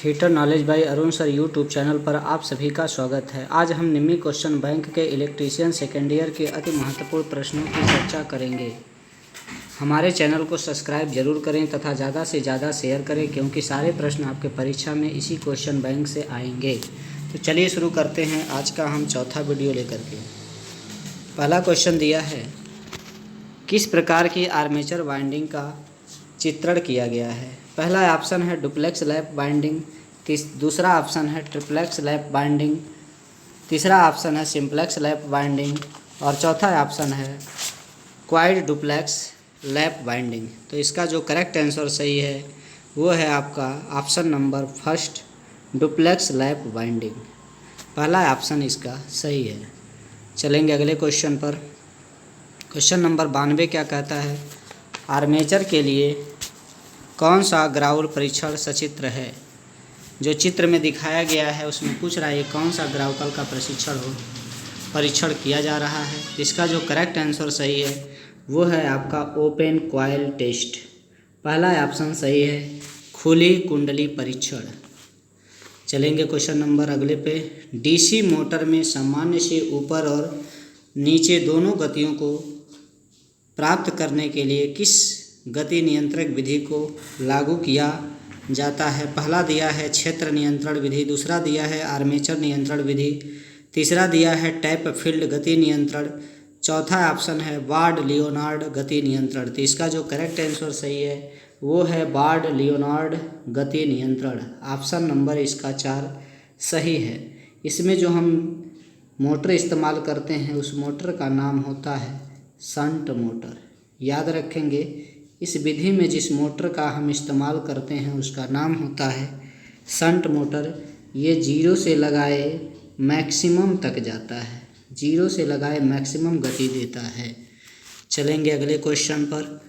Future knowledge by Arun sir YouTube channel पर आप सभी का स्वागत है। आज हम निम्मी क्वेश्चन बैंक के इलेक्ट्रीशियन सेकेंड ईयर के अति महत्वपूर्ण प्रश्नों की चर्चा करेंगे। हमारे चैनल को सब्सक्राइब जरूर करें तथा ज़्यादा से ज़्यादा शेयर करें, क्योंकि सारे प्रश्न आपके परीक्षा में इसी क्वेश्चन बैंक से आएंगे। तो चलिए शुरू करते हैं आज का हम चौथा वीडियो लेकर के। पहला क्वेश्चन दिया है, किस प्रकार की आर्मेचर वाइंडिंग का चित्रण किया गया है। पहला ऑप्शन है डुप्लेक्स लैप बाइंडिंग, दूसरा ऑप्शन है ट्रिप्लेक्स लैप बाइंडिंग, तीसरा ऑप्शन है सिंप्लेक्स लैप बाइंडिंग और चौथा ऑप्शन है क्वाड डुप्लेक्स लैप बाइंडिंग। तो इसका जो करेक्ट आंसर सही है वो है आपका option number first, duplex lap binding. पहला ऑप्शन इसका सही है। चलेंगे अगले क्वेश्चन पर। क्वेश्चन नंबर 92 क्या कहता है, आर्मेचर के लिए कौन सा ग्राउल परीक्षण सचित्र है। जो चित्र में दिखाया गया है उसमें पूछ रहा है कौन सा ग्राउकल का परीक्षण किया जा रहा है। इसका जो करेक्ट आंसर सही है वो है आपका ओपन कॉइल टेस्ट। पहला ऑप्शन सही है, खुली कुंडली परीक्षण। चलेंगे क्वेश्चन नंबर अगले पे। डीसी मोटर में सामान्य से ऊपर और नीचे दोनों गतियों को प्राप्त करने के लिए किस गति नियंत्रक विधि को लागू किया जाता है। पहला दिया है क्षेत्र नियंत्रण विधि, दूसरा दिया है आर्मेचर नियंत्रण विधि, तीसरा दिया है टैप फील्ड गति नियंत्रण, चौथा ऑप्शन है बार्ड लियोनार्ड गति नियंत्रण। तो इसका जो करेक्ट आंसर सही है वो है बार्ड लियोनार्ड गति नियंत्रण। ऑप्शन नंबर इसका 4 सही है। इसमें जो हम मोटर इस्तेमाल करते हैं उस मोटर का नाम होता है शंट मोटर। याद रखेंगे, इस विधि में जिस मोटर का हम इस्तेमाल करते हैं उसका नाम होता है शंट मोटर। ये 0 से लगाए मैक्सिमम तक जाता है, 0 से लगाए मैक्सिमम गति देता है। चलेंगे अगले क्वेश्चन पर।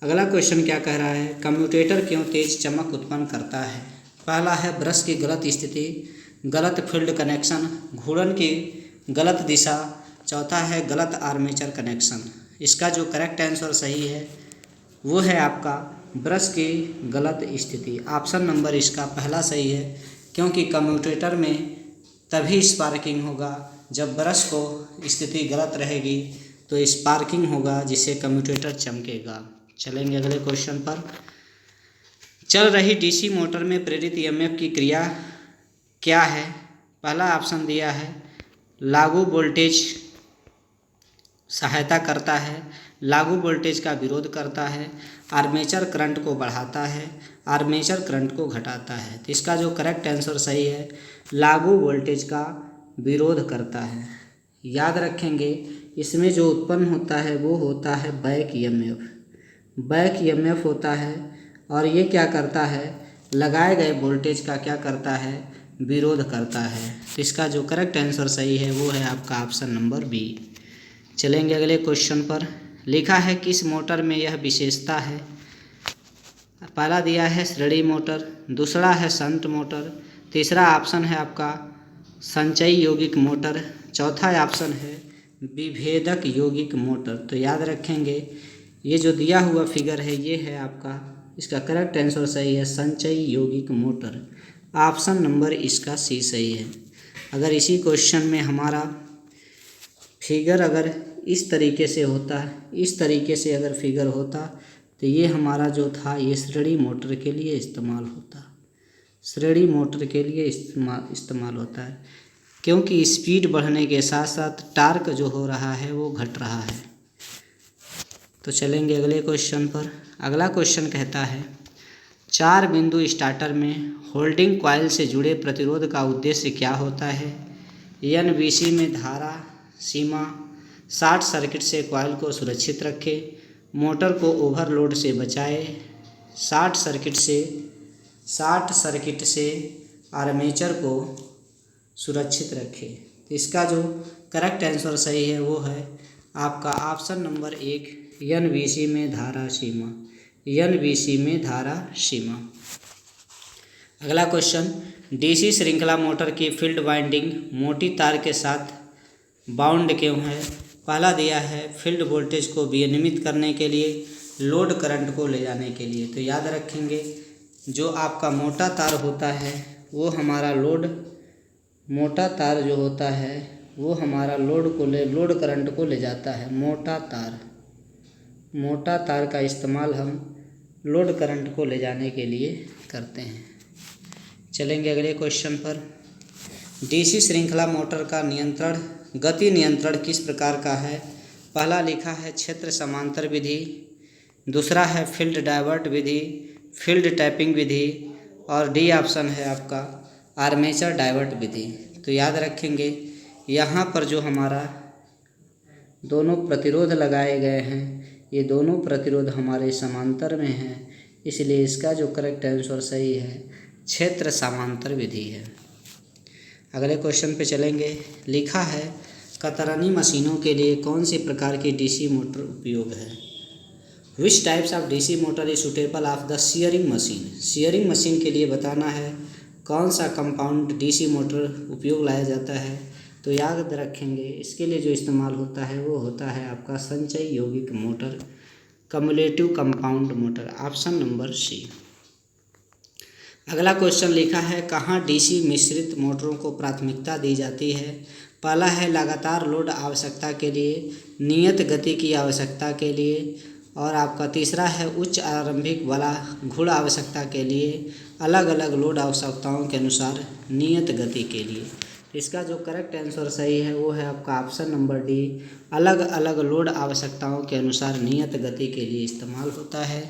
अगला क्वेश्चन क्या कह रहा है, कम्यूटेटर क्यों तेज चमक उत्पन्न करता है। पहला है ब्रश की गलत स्थिति, गलत फील्ड कनेक्शन, घूर्णन की गलत दिशा, चौथा है गलत आर्मेचर कनेक्शन। इसका जो करेक्ट आंसर सही है वो है आपका ब्रश की गलत स्थिति। ऑप्शन नंबर इसका पहला सही है, क्योंकि कम्यूटेटर में तभी स्पार्किंग होगा जब ब्रश को स्थिति गलत रहेगी तो स्पार्किंग होगा, जिससे कम्यूटेटर चमकेगा। चलेंगे अगले क्वेश्चन पर। चल रही डीसी मोटर में प्रेरित ईएमएफ की क्रिया क्या है। पहला ऑप्शन दिया है लागू वोल्टेज सहायता करता है, लागू वोल्टेज का विरोध करता है, आर्मेचर करंट को बढ़ाता है, आर्मेचर करंट को घटाता है। तो इसका जो करेक्ट आंसर सही है लागू वोल्टेज का विरोध करता है। याद रखेंगे, इसमें जो उत्पन्न होता है वो होता है बैक ईएमएफ। बैक ईएमएफ होता है और ये क्या करता है, लगाए गए वोल्टेज का क्या करता है, विरोध करता है। तो इसका जो करेक्ट आंसर सही है वो है आपका ऑप्शन नंबर बी। चलेंगे अगले क्वेश्चन पर। लिखा है किस मोटर में यह विशेषता है। पहला दिया है श्रेणी मोटर, दूसरा है शंट मोटर, तीसरा ऑप्शन है आपका संचयी यौगिक मोटर, चौथा ऑप्शन है विभेदक यौगिक मोटर। तो याद रखेंगे, ये जो दिया हुआ फिगर है ये है आपका, इसका करेक्ट आंसर सही है संचयी यौगिक मोटर। ऑप्शन नंबर इसका सी सही है। अगर इसी क्वेश्चन में हमारा फिगर अगर इस तरीके से होता, इस तरीके से अगर फिगर होता तो ये हमारा जो था ये श्रेणी मोटर के लिए इस्तेमाल होता, श्रेणी मोटर के लिए इस्तेमाल होता है, क्योंकि स्पीड बढ़ने के साथ साथ टार्क जो हो रहा है वो घट रहा है। तो चलेंगे अगले क्वेश्चन पर। अगला क्वेश्चन कहता है 4 बिंदु स्टार्टर में होल्डिंग कॉइल से जुड़े प्रतिरोध का उद्देश्य क्या होता है। एनवीसी में धारा सीमा, शॉर्ट सर्किट से कॉइल को सुरक्षित रखे, मोटर को ओवरलोड से बचाए, शॉर्ट सर्किट से आर्मेचर को सुरक्षित रखे। तो इसका जो करेक्ट आंसर सही है वो है आपका ऑप्शन नंबर 1, एनवीसी में धारा सीमा, एनवीसी में धारा सीमा। अगला क्वेश्चन, डीसी श्रृंखला मोटर की फील्ड वाइंडिंग मोटी तार के साथ बाउंड क्यों है। पहला दिया है फील्ड वोल्टेज को विनियमित करने के लिए, लोड करंट को ले जाने के लिए। तो याद रखेंगे, जो आपका मोटा तार होता है वो हमारा मोटा तार जो होता है वो हमारा लोड करंट को ले जाता है। मोटा तार का इस्तेमाल हम लोड करंट को ले जाने के लिए करते हैं। चलेंगे अगले क्वेश्चन पर। डीसी श्रृंखला मोटर का गति नियंत्रण किस प्रकार का है? पहला लिखा है क्षेत्र समांतर विधि, दूसरा है फील्ड डाइवर्ट विधि, फील्ड टैपिंग विधि, और डी ऑप्शन है आपका आर्मेचर डाइवर्ट विधि। तो याद रखेंगे यहाँ पर जो हमारा दोनों प्रतिरोध लगाए गए हैं ये दोनों प्रतिरोध हमारे समांतर में हैं, इसलिए इसका जो करेक्ट आंसर सही है क्षेत्र समांतर विधि है। अगले क्वेश्चन पे चलेंगे। लिखा है कतरनी मशीनों के लिए कौन सी प्रकार की डीसी मोटर उपयोग है? Which types of DC motor is suitable of the shearing machine? Shearing machine के लिए बताना है कौन सा कंपाउंड डीसी मोटर उपयोग लाया जाता है। तो याद रखेंगे इसके लिए जो इस्तेमाल होता है वो होता है आपका संचय यौगिक motor, cumulative compound motor, option number C. अगला क्वेश्चन लिखा है कहाँ डीसी मिश्रित मोटरों को प्राथमिकता दी जाती है? पहला है लगातार लोड आवश्यकता के लिए, नियत गति की आवश्यकता के लिए, और आपका तीसरा है उच्च आरंभिक वाला गुण आवश्यकता के लिए, अलग अलग लोड आवश्यकताओं के अनुसार नियत गति के लिए। इसका जो करेक्ट आंसर सही है वो है आपका ऑप्शन नंबर डी, अलग अलग लोड आवश्यकताओं के अनुसार नियत गति के लिए इस्तेमाल होता है।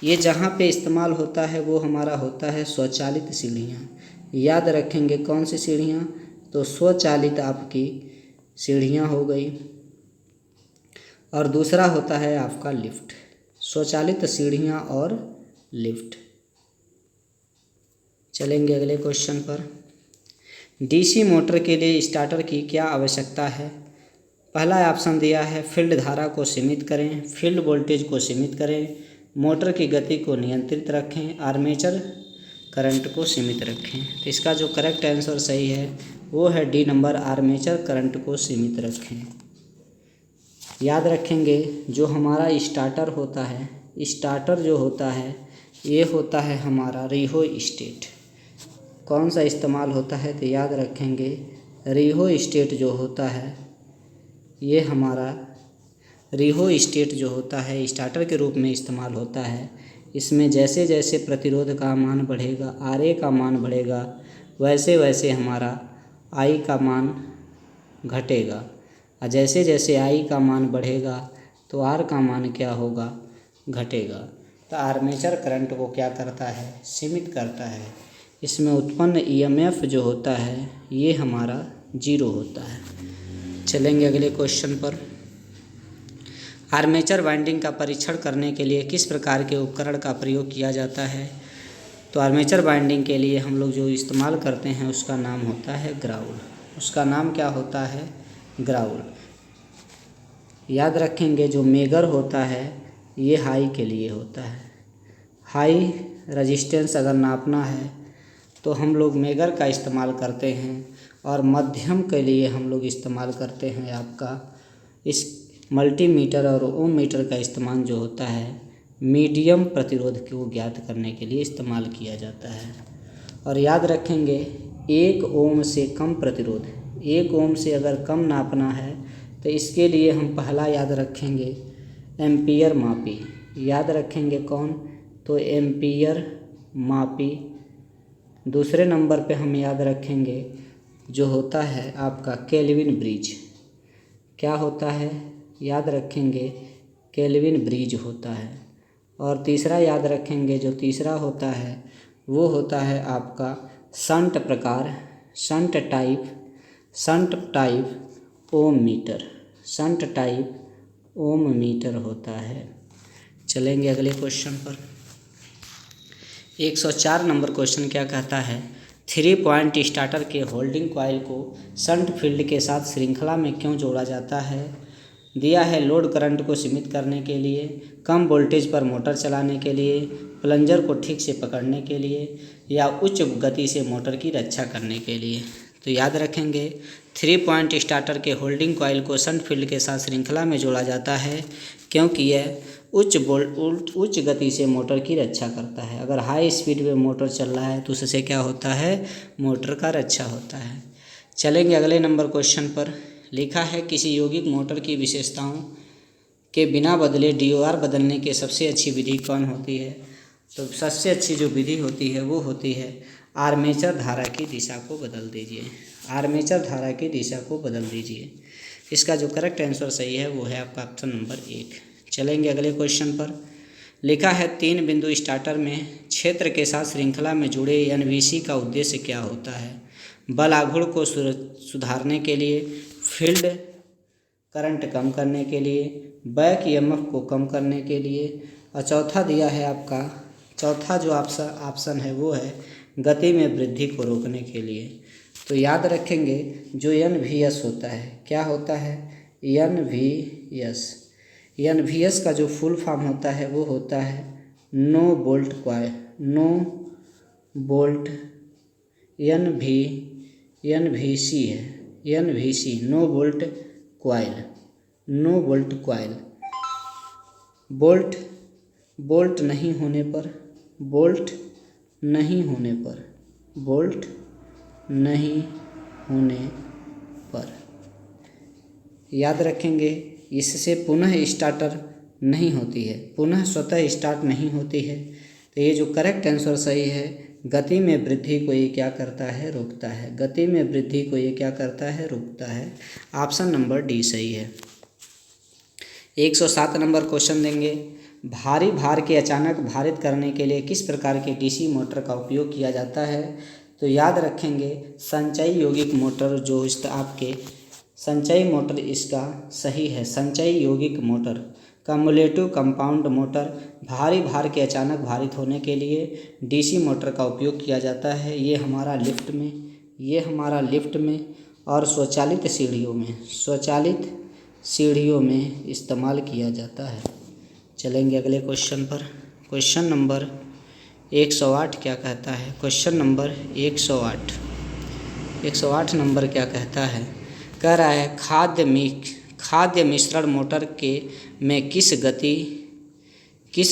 ये जहाँ पे इस्तेमाल होता है वो हमारा होता है स्वचालित सीढ़ियाँ। याद रखेंगे कौन सी सीढ़ियाँ? तो स्वचालित आपकी सीढ़ियाँ हो गई, और दूसरा होता है आपका लिफ्ट, स्वचालित सीढ़ियाँ और लिफ्ट। चलेंगे अगले क्वेश्चन पर। डीसी मोटर के लिए स्टार्टर की क्या आवश्यकता है? पहला ऑप्शन दिया है फील्ड धारा को सीमित करें, फील्ड वोल्टेज को सीमित करें, मोटर की गति को नियंत्रित रखें, आर्मेचर करंट को सीमित रखें। तो इसका जो करेक्ट आंसर सही है वो है डी नंबर, आर्मेचर करंट को सीमित रखें। याद रखेंगे जो हमारा स्टार्टर होता है, स्टार्टर जो होता है ये होता है हमारा रिहो स्टेट। कौन सा इस्तेमाल होता है? तो याद रखेंगे रिहो स्टेट जो होता है ये हमारा रिहो स्टेट जो होता है स्टार्टर के रूप में इस्तेमाल होता है। इसमें जैसे जैसे प्रतिरोध का मान बढ़ेगा, RA का मान बढ़ेगा, वैसे वैसे हमारा I का मान घटेगा, और जैसे जैसे I का मान बढ़ेगा तो R का मान क्या होगा? घटेगा। तो आर्मेचर करंट को क्या करता है? सीमित करता है। इसमें उत्पन्न EMF जो होता है ये हमारा 0 होता है। चलेंगे अगले क्वेश्चन पर। आर्मेचर वाइंडिंग का परीक्षण करने के लिए किस प्रकार के उपकरण का प्रयोग किया जाता है? तो आर्मेचर वाइंडिंग के लिए हम लोग जो इस्तेमाल करते हैं उसका नाम होता है ग्राउल। उसका नाम क्या होता है? ग्राउल। याद रखेंगे जो मेगर होता है ये हाई के लिए होता है। हाई रेजिस्टेंस अगर नापना है तो हम लोग मेगर का इस्तेमाल करते हैं, और मध्यम के लिए हम लोग इस्तेमाल करते हैं आपका इस मल्टीमीटर और ओम मीटर का इस्तेमाल जो होता है मीडियम प्रतिरोध को ज्ञात करने के लिए इस्तेमाल किया जाता है। और याद रखेंगे 1 ओम से कम प्रतिरोध, 1 ओम से अगर कम नापना है तो इसके लिए हम पहला याद रखेंगे एम्पियर मापी। याद रखेंगे कौन? तो एम्पियर मापी। दूसरे नंबर पे हम याद रखेंगे जो होता है आपका केल्विन ब्रिज। क्या होता है? याद रखेंगे केल्विन ब्रिज होता है। और तीसरा याद रखेंगे जो तीसरा होता है वो होता है आपका शंट प्रकार, शंट टाइप ओम मीटर, शंट टाइप ओम मीटर होता है। चलेंगे अगले क्वेश्चन पर। 104 नंबर क्वेश्चन क्या कहता है? 3 पॉइंट स्टार्टर के होल्डिंग कॉइल को शंट फील्ड के साथ श्रृंखला में क्यों जोड़ा जाता है? दिया है लोड करंट को सीमित करने के लिए, कम वोल्टेज पर मोटर चलाने के लिए, प्लंजर को ठीक से पकड़ने के लिए, या उच्च गति से मोटर की रक्षा करने के लिए। तो याद रखेंगे 3 पॉइंट स्टार्टर के होल्डिंग कॉइल को शंट फील्ड के साथ श्रृंखला में जोड़ा जाता है क्योंकि यह उच्च गति से मोटर की रक्षा करता है। अगर हाई स्पीड में मोटर चल रहा है तो उससे क्या होता है, मोटर का रक्षा होता है। चलेंगे अगले नंबर क्वेश्चन पर। लिखा है किसी यौगिक मोटर की विशेषताओं के बिना बदले DOR बदलने की सबसे अच्छी विधि कौन होती है। तो सबसे अच्छी जो विधि होती है वो होती है आर्मेचर धारा की दिशा को बदल दीजिए। आर्मेचर धारा की दिशा को बदल दीजिए। इसका जो करेक्ट आंसर सही है वो है आपका ऑप्शन नंबर 1। चलेंगे अगले क्वेश्चन पर। लिखा है 3 बिंदु स्टार्टर में क्षेत्र के साथ श्रृंखला में जुड़े NVC का उद्देश्य क्या होता है। बल आघूर्ण को सुधारने के लिए, फील्ड करंट कम करने के लिए, बैक EMF को कम करने के लिए, और चौथा दिया है आपका, चौथा जो ऑप्शन है वो है गति में वृद्धि को रोकने के लिए। तो याद रखेंगे जो NVS होता है, क्या होता है, NVS का जो फुल फॉर्म होता है वो होता है no volt coil, no volt, NVC है, NVC no volt coil, no volt coil. Volt नहीं होने पर, बोल्ट नहीं होने पर, बोल्ट नहीं होने पर याद रखेंगे इससे पुनः स्टार्टर नहीं होती है, पुनः स्वतः स्टार्ट नहीं होती है। तो ये जो करेक्ट आंसर सही है, गति में वृद्धि को ये क्या करता है, रोकता है। गति में वृद्धि को ये क्या करता है, रोकता है। ऑप्शन नंबर डी सही है। 107 नंबर क्वेश्चन देंगे। भारी भार के अचानक भारित करने के लिए किस प्रकार के DC मोटर का उपयोग किया जाता है। तो याद रखेंगे संचयी यौगिक मोटर जो आपके संचयी मोटर इसका सही है। संचयी यौगिक मोटर, कम्युलेटिव कंपाउंड मोटर भारी भार के अचानक भारित होने के लिए DC मोटर का उपयोग किया जाता है। ये हमारा लिफ्ट में और स्वचालित सीढ़ियों में इस्तेमाल किया जाता है। चलेंगे अगले क्वेश्चन पर। क्वेश्चन नंबर 108 क्या कहता है। क्वेश्चन नंबर 108 नंबर क्या कहता है, कह रहा है खाद्य मिश्रण मोटर में किस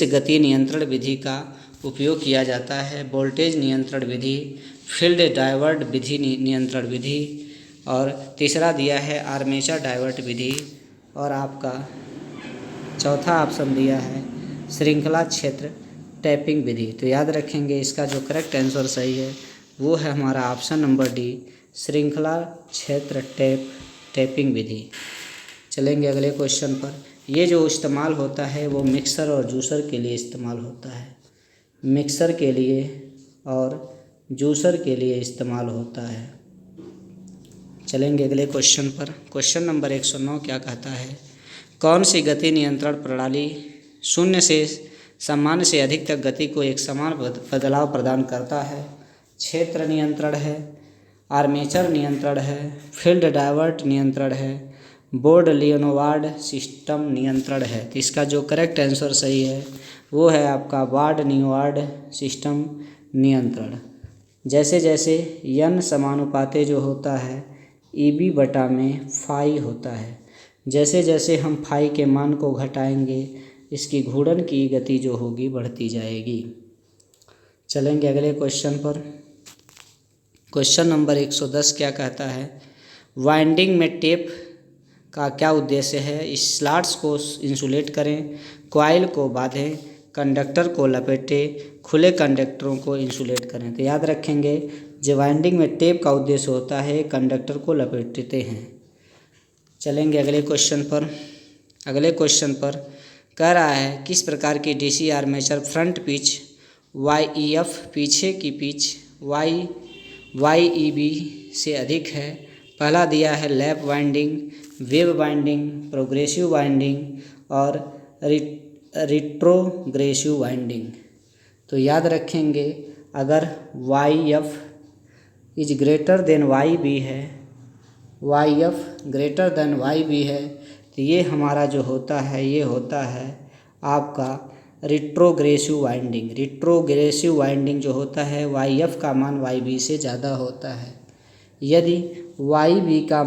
गति नियंत्रण विधि का उपयोग किया जाता है। वोल्टेज नियंत्रण विधि, फील्ड डाइवर्ट विधि नियंत्रण विधि, और तीसरा दिया है आर्मेचर डाइवर्ट विधि, और आपका चौथा ऑप्शन दिया है श्रृंखला क्षेत्र टैपिंग विधि। तो याद रखेंगे इसका जो करेक्ट आंसर सही है वो है हमारा ऑप्शन नंबर डी, श्रृंखला क्षेत्र टैपिंग विधि। चलेंगे अगले क्वेश्चन पर। ये जो इस्तेमाल होता है वो मिक्सर और जूसर के लिए इस्तेमाल होता है, मिक्सर के लिए और जूसर के लिए इस्तेमाल होता है। चलेंगे अगले क्वेश्चन पर। क्वेश्चन नंबर 109 क्या कहता है, कौन सी गति नियंत्रण प्रणाली शून्य से सामान्य से अधिक तक गति को एक समान बदलाव प्रदान करता है। क्षेत्र नियंत्रण है, आर्मेचर नियंत्रण है, फील्ड डाइवर्ट नियंत्रण है, बोर्ड लियोनोवार्ड सिस्टम नियंत्रण है। तो इसका जो करेक्ट आंसर सही है वो है आपका वार्ड नियोवार्ड सिस्टम नियंत्रण। जैसे जैसे n समानुपाते जो होता है EB बटा में फाई होता है, जैसे जैसे हम फाई के मान को घटाएंगे इसकी घूर्णन की गति जो होगी बढ़ती जाएगी। चलेंगे अगले क्वेश्चन पर। क्वेश्चन नंबर 110 क्या कहता है, वाइंडिंग में टेप का क्या उद्देश्य है। स्लॉट्स को इंसुलेट करें, कॉइल को बांधें, कंडक्टर को लपेटें, खुले कंडक्टरों को इंसुलेट करें। तो याद रखेंगे जो वाइंडिंग में टेप का उद्देश्य होता है कंडक्टर को लपेटते हैं। चलेंगे अगले क्वेश्चन पर। अगले क्वेश्चन पर कह रहा है किस प्रकार की DC armature front pitch YEF पीछे की पिच YEB से अधिक है। पहला दिया है lap winding, wave winding, progressive winding और रिट्रोग्रेसिव वाइंडिंग। तो याद रखेंगे अगर YF is greater than YB है, YF ग्रेटर देन YB है, तो ये हमारा जो होता है ये होता है आपका रिट्रोग्रेसिव वाइंडिंग। रिट्रोग्रेसिव वाइंडिंग जो होता है YF का मान YB से ज़्यादा होता है। यदि YB का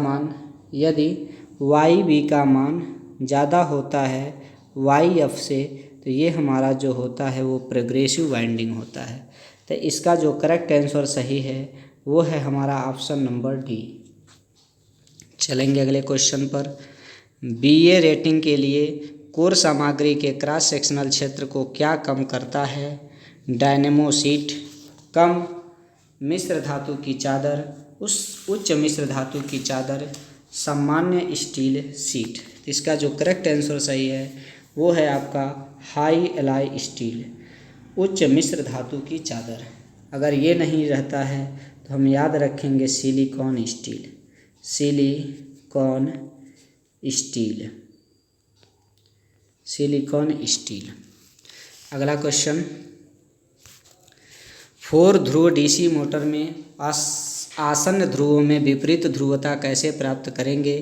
मान ज़्यादा होता है वाई एफ से, तो ये हमारा जो होता है वो प्रोग्रेसिव वाइंडिंग होता है। तो इसका जो करेक्ट आंसर सही है वो है हमारा ऑप्शन नंबर डी। चलेंगे अगले क्वेश्चन पर। बीए रेटिंग के लिए कोर सामग्री के क्रॉस सेक्शनल क्षेत्र को क्या कम करता है? डायनेमो शीट कम, मिश्र धातु की चादर, उच्च मिश्र धातु की चादर, सामान्य स्टील शीट। इसका जो करेक्ट आंसर सही है वो है आपका हाई एलॉय स्टील, उच्च मिश्र धातु की चादर। अगर ये नहीं रहता है तो हम याद रखेंगे silicon steel, silicon steel, silicon steel. अगला क्वेश्चन, 4 ध्रुव डीसी मोटर में आसन्न ध्रुवों में विपरीत ध्रुवता कैसे प्राप्त करेंगे?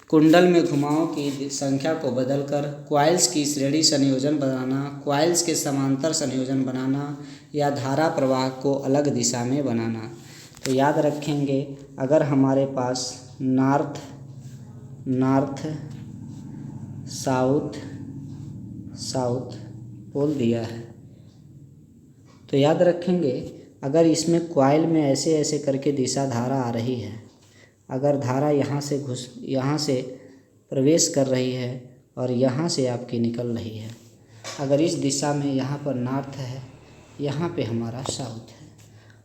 कुंडल में घुमावों की संख्या को बदलकर, क्वाइल्स की श्रेणी संयोजन बनाना, क्वाइल्स के समांतर संयोजन बनाना, या धारा प्रवाह को अलग दिशा में बनाना। तो याद रखेंगे अगर हमारे पास नॉर्थ साउथ पोल दिया है तो याद रखेंगे अगर इसमें क्वाइल में ऐसे ऐसे करके दिशा धारा आ रही है, अगर धारा यहाँ से प्रवेश कर रही है और यहाँ से आपकी निकल रही है, अगर इस दिशा में यहाँ पर नॉर्थ है, यहाँ पे हमारा साउथ है,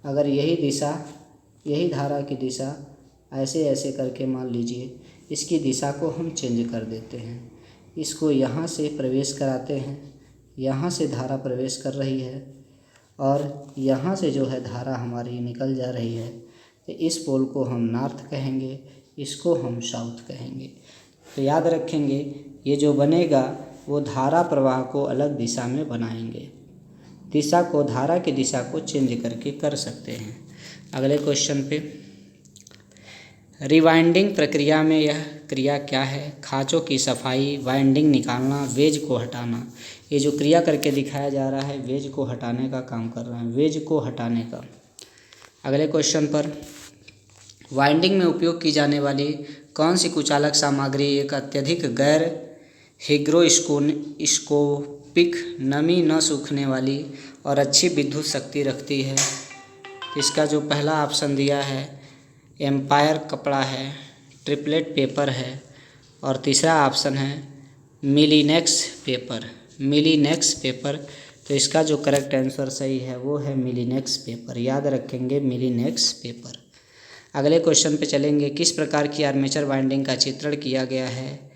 अगर यही धारा की दिशा ऐसे ऐसे करके मान लीजिए इसकी दिशा को हम चेंज कर देते हैं, इसको यहाँ से प्रवेश कराते हैं, यहाँ से धारा प्रवेश कर रही है और यहाँ से जो है धारा हमारी निकल जा रही है, तो इस पोल को हम नॉर्थ कहेंगे, इसको हम साउथ कहेंगे। तो याद रखेंगे ये जो बनेगा वो धारा प्रवाह को अलग दिशा में बनाएंगे, धारा की दिशा को चेंज करके कर सकते हैं। अगले क्वेश्चन पे, रिवाइंडिंग प्रक्रिया में यह क्रिया क्या है? खाँचों की सफाई, वाइंडिंग निकालना, वेज को हटाना। ये जो क्रिया करके दिखाया जा रहा है वेज को हटाने का काम कर रहा है, वेज को हटाने का। अगले क्वेश्चन पर, वाइंडिंग में उपयोग की जाने वाली कौन सी कुचालक सामग्री एक अत्यधिक गैर हिग्रोस्कोपिक, नमी न सूखने वाली और अच्छी विद्युत शक्ति रखती है? इसका जो पहला ऑप्शन दिया है एम्पायर कपड़ा है, ट्रिपलेट पेपर है, और तीसरा ऑप्शन है मिलीनेक्स पेपर। तो इसका जो करेक्ट आंसर सही है वो है मिलीनेक्स पेपर। याद रखेंगे मिलीनेक्स पेपर। अगले क्वेश्चन पे चलेंगे, किस प्रकार की आर्मेचर वाइंडिंग का चित्रण किया गया है?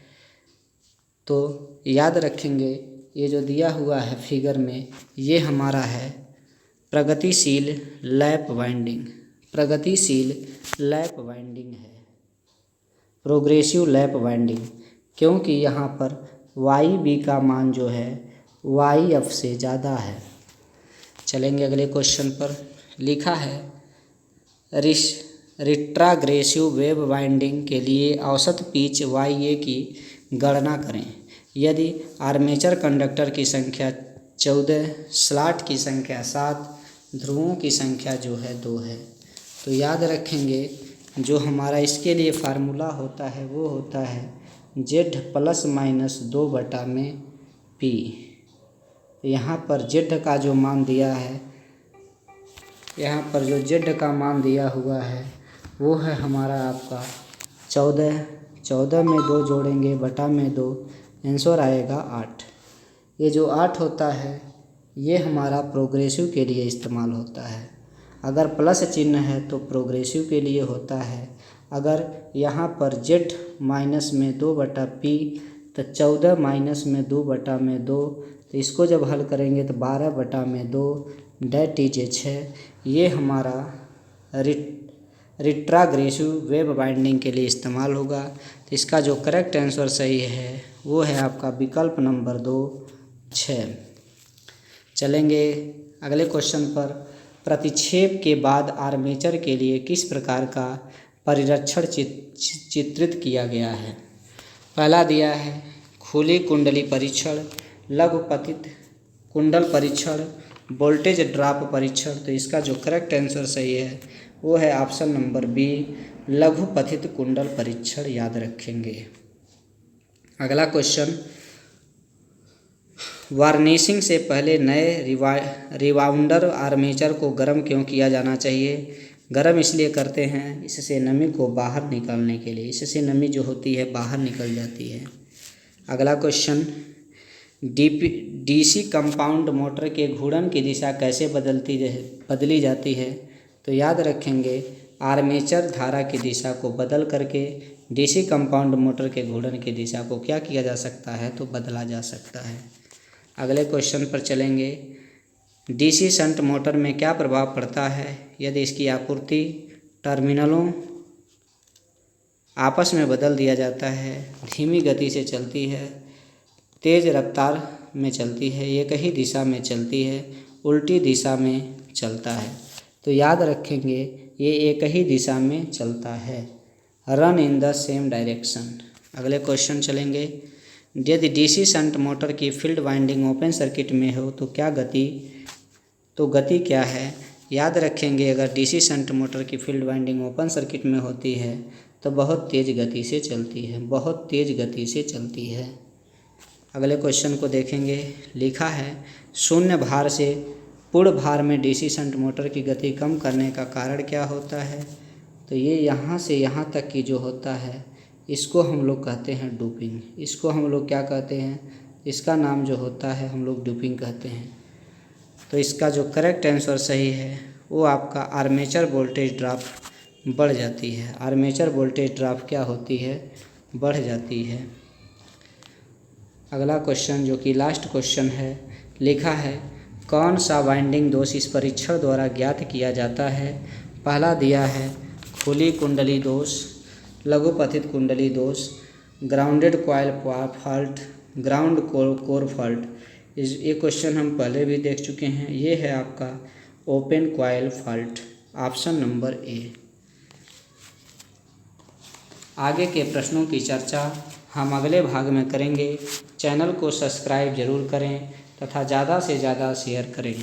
तो याद रखेंगे ये जो दिया हुआ है फिगर में ये हमारा है प्रगतिशील लैप वाइंडिंग है, प्रोग्रेसिव लैप वाइंडिंग, क्योंकि यहाँ पर वाई बी का मान जो है वाई एफ से ज़्यादा है। चलेंगे अगले क्वेश्चन पर, लिखा है रिट्राग्रेसिव वेब वाइंडिंग के लिए औसत पिच वाई की गणना करें। यदि आर्मेचर कंडक्टर की संख्या 14, स्लॉट की संख्या 7, ध्रुवों की संख्या जो है 2 है, तो याद रखेंगे जो हमारा इसके लिए फार्मूला होता है वो होता है Z ± 2 में P। यहाँ पर Z का जो मान दिया है, यहाँ पर जो Z का मान दिया हुआ है वो है हमारा आपका 14 में 2 जोड़ेंगे बटा में 2, आंसर आएगा 8। ये जो 8 होता है ये हमारा प्रोग्रेसिव के लिए इस्तेमाल होता है। अगर प्लस चिन्ह है तो प्रोग्रेसिव के लिए होता है। अगर यहाँ पर Z माइनस में 2 बटा P तो 14 माइनस में 2 बटा में 2, तो इसको जब हल करेंगे तो 12 बटा में 2 डेट इज 6। ये हमारा रिट्राग्रेसिव वेब बाइंडिंग के लिए इस्तेमाल होगा। तो इसका जो करेक्ट आंसर सही है वो है आपका विकल्प नंबर 2, 6। चलेंगे अगले क्वेश्चन पर, प्रतिक्षेप के बाद आर्मेचर के लिए किस प्रकार का परिरक्षण चित्रित किया गया है? पहला दिया है खुली कुंडली परीक्षण, लघु पतित कुंडल परीक्षण, वोल्टेज ड्रॉप परीक्षण। तो इसका जो करेक्ट आंसर सही है वो है ऑप्शन नंबर बी, लघु पतित कुंडल परीक्षण। याद रखेंगे। अगला क्वेश्चन, वार्निशिंग से पहले नए रिबाउंडर आर्मेचर को गर्म क्यों किया जाना चाहिए? गर्म इसलिए करते हैं, इससे नमी को बाहर निकालने के लिए। इससे नमी जो होती है बाहर निकल जाती है। अगला क्वेश्चन, डीसी कंपाउंड मोटर के घूर्णन की दिशा कैसे बदली जाती है? तो याद रखेंगे, आर्मेचर धारा की दिशा को बदल करके डीसी कंपाउंड मोटर के घूर्णन की दिशा को क्या किया जा सकता है? तो बदला जा सकता है। अगले क्वेश्चन पर चलेंगे। डीसी शंट मोटर में क्या प्रभाव पड़ता है यदि इसकी आपूर्ति टर्मिनलों आपस में बदल दिया जाता है? धीमी गति से चलती है, तेज़ रफ्तार में चलती है, एक ही दिशा में चलती है, उल्टी दिशा में चलता है। तो याद रखेंगे, ये एक ही दिशा में चलता है, run in the same direction. अगले क्वेश्चन चलेंगे। यदि डीसी शंट मोटर की फील्ड वाइंडिंग ओपन सर्किट में हो तो गति क्या है? याद रखेंगे, अगर डीसी शंट मोटर की फील्ड वाइंडिंग ओपन सर्किट में होती है तो बहुत तेज़ गति से चलती है, बहुत तेज़ गति से चलती है। अगले क्वेश्चन को देखेंगे। लिखा है, शून्य भार से पूर्ण भार में डीसी शंट मोटर की गति कम करने का कारण क्या होता है? तो ये यहाँ से यहाँ तक की जो होता है, इसको हम लोग कहते हैं डूपिंग। इसको हम लोग क्या कहते हैं? इसका नाम जो होता है हम लोग डूपिंग कहते हैं। तो इसका जो करेक्ट आंसर सही है वो आपका आर्मेचर वोल्टेज ड्रॉप बढ़ जाती है। आर्मेचर वोल्टेज ड्रॉप क्या होती है? बढ़ जाती है। अगला क्वेश्चन जो कि लास्ट क्वेश्चन है, लिखा है, कौन सा वाइंडिंग दोष इस परीक्षण द्वारा ज्ञात किया जाता है? पहला दिया है खुली कुंडली दोष, लघुपथित कुंडली दोष, grounded coil fault, ground core fault. ये क्वेश्चन हम पहले भी देख चुके हैं। ये है आपका open coil fault, option number A. आगे के प्रश्नों की चर्चा हम अगले भाग में करेंगे। चैनल को सब्सक्राइब जरूर करें तथा ज़्यादा से ज़्यादा शेयर करें।